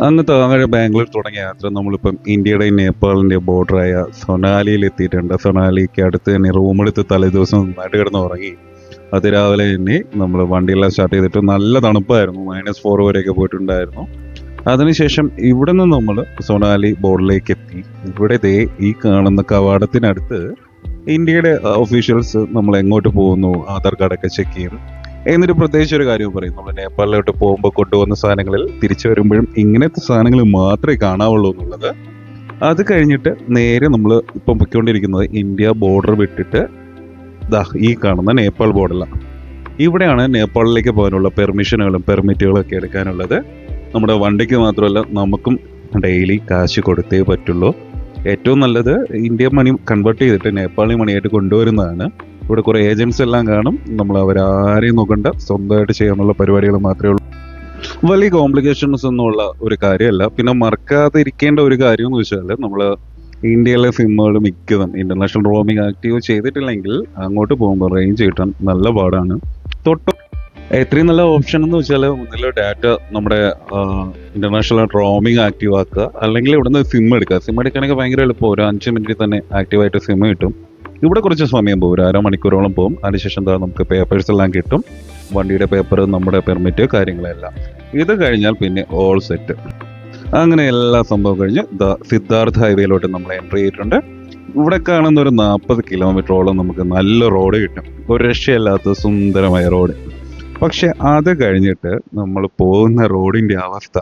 അങ്ങ് താഴെ ബാംഗ്ലൂർ തുടങ്ങിയ യാത്ര നമ്മളിപ്പം ഇന്ത്യയുടെയും നേപ്പാളിൻ്റെയും ബോർഡറായ സൊനാലിയിൽ എത്തിയിട്ടുണ്ട്. സൊനാലിക്ക് അടുത്ത് തന്നെ റൂമെടുത്ത് തലേദിവസം നന്നായിട്ട് കിടന്ന് ഉറങ്ങി. അതിരാവിലെ തന്നെ നമ്മൾ വണ്ടിയെല്ലാം സ്റ്റാർട്ട് ചെയ്തിട്ട് നല്ല തണുപ്പായിരുന്നു, -4 വരെയൊക്കെ പോയിട്ടുണ്ടായിരുന്നു. അതിനുശേഷം ഇവിടെ നിന്ന് നമ്മൾ സൊനാലി ബോർഡറിലേക്ക് എത്തി. ഇവിടെ ദേ ഈ കാണുന്ന കവാടത്തിനടുത്ത് ഇന്ത്യയുടെ ഒഫീഷ്യൽസ് നമ്മൾ എങ്ങോട്ട് പോകുന്നു ആധാർ കാർഡൊക്കെ ചെക്ക് ചെയ്യും. എന്നിട്ട് പ്രത്യേകിച്ച് ഒരു കാര്യം പറയും, നമ്മൾ നേപ്പാളിലോട്ട് പോകുമ്പോൾ കൊണ്ടുവന്ന സാധനങ്ങളിൽ തിരിച്ചു വരുമ്പോഴും ഇങ്ങനത്തെ സാധനങ്ങൾ മാത്രമേ കാണാവുള്ളൂ എന്നുള്ളത്. അത് കഴിഞ്ഞിട്ട് നേരെ നമ്മൾ ഇപ്പം പൊയ്ക്കൊണ്ടിരിക്കുന്നത് ഇന്ത്യ ബോർഡർ വിട്ടിട്ട് ദാ ഈ കാണുന്ന നേപ്പാൾ ബോർഡറിലാണ്. ഇവിടെയാണ് നേപ്പാളിലേക്ക് പോകാനുള്ള പെർമിഷനുകളും പെർമിറ്റുകളും ഒക്കെ എടുക്കാനുള്ളത്. നമ്മുടെ വണ്ടിക്ക് മാത്രമല്ല, നമുക്കും ഡെയിലി കാശ് കൊടുത്തേ പറ്റുള്ളൂ. ഏറ്റവും നല്ലത് ഇന്ത്യൻ മണി കൺവേർട്ട് ചെയ്തിട്ട് നേപ്പാളി മണിയായിട്ട് കൊണ്ടുവരുന്നതാണ്. ഇവിടെ കുറേ ഏജൻസ് എല്ലാം കാണും. നമ്മൾ അവരാരെയും നോക്കണ്ട, സ്വന്തമായിട്ട് ചെയ്യാനുള്ള പരിപാടികൾ മാത്രമേ ഉള്ളൂ. വലിയ കോംപ്ലിക്കേഷൻസ് ഒന്നുമുള്ള ഒരു കാര്യമല്ല. പിന്നെ മറക്കാതെ ഇരിക്കേണ്ട ഒരു കാര്യം എന്ന് വെച്ചാൽ, നമ്മൾ ഇന്ത്യയിലെ സിമ്മുകൾ മിക്കതും ഇന്റർനാഷണൽ റോമിംഗ് ആക്റ്റീവ് ചെയ്തിട്ടില്ലെങ്കിൽ അങ്ങോട്ട് പോകുമ്പോൾ റേഞ്ച് കിട്ടാൻ നല്ല പാടാണ്. തൊട്ട് എത്രയും നല്ല ഓപ്ഷൻ എന്ന് വെച്ചാൽ, ഒന്നിൽ ഡാറ്റ നമ്മുടെ ഇന്റർനാഷണൽ റോമിംഗ് ആക്റ്റീവ് ആക്കുക, അല്ലെങ്കിൽ ഇവിടുന്ന് സിം എടുക്കുക. സിം എടുക്കുകയാണെങ്കിൽ ഭയങ്കര എളുപ്പം, ഒരു 5 മിനിറ്റിൽ തന്നെ ആക്റ്റീവായിട്ട് സിം കിട്ടും. ഇവിടെ കുറച്ച് സമയം പോകും, ഒരു അരമണിക്കൂറോളം പോകും. അതിനുശേഷം എന്താ നമുക്ക് പേപ്പേഴ്സ് എല്ലാം കിട്ടും, വണ്ടിയുടെ പേപ്പർ, നമ്മുടെ പെർമിറ്റ്, കാര്യങ്ങളെല്ലാം. ഇത് കഴിഞ്ഞാൽ പിന്നെ ഓൾ സെറ്റ്. അങ്ങനെ എല്ലാ സംഭവം കഴിഞ്ഞ് സിദ്ധാർത്ഥ് ഹൈവേയിലോട്ട് നമ്മൾ എൻട്രി ചെയ്തിട്ടുണ്ട്. ഇവിടെ കാണുന്ന ഒരു 40 കിലോമീറ്ററോളം നമുക്ക് നല്ല റോഡ് കിട്ടും, ഒരു രക്ഷയില്ലാത്ത സുന്ദരമായ റോഡ്. പക്ഷെ അത് കഴിഞ്ഞിട്ട് നമ്മൾ പോകുന്ന റോഡിൻ്റെ അവസ്ഥ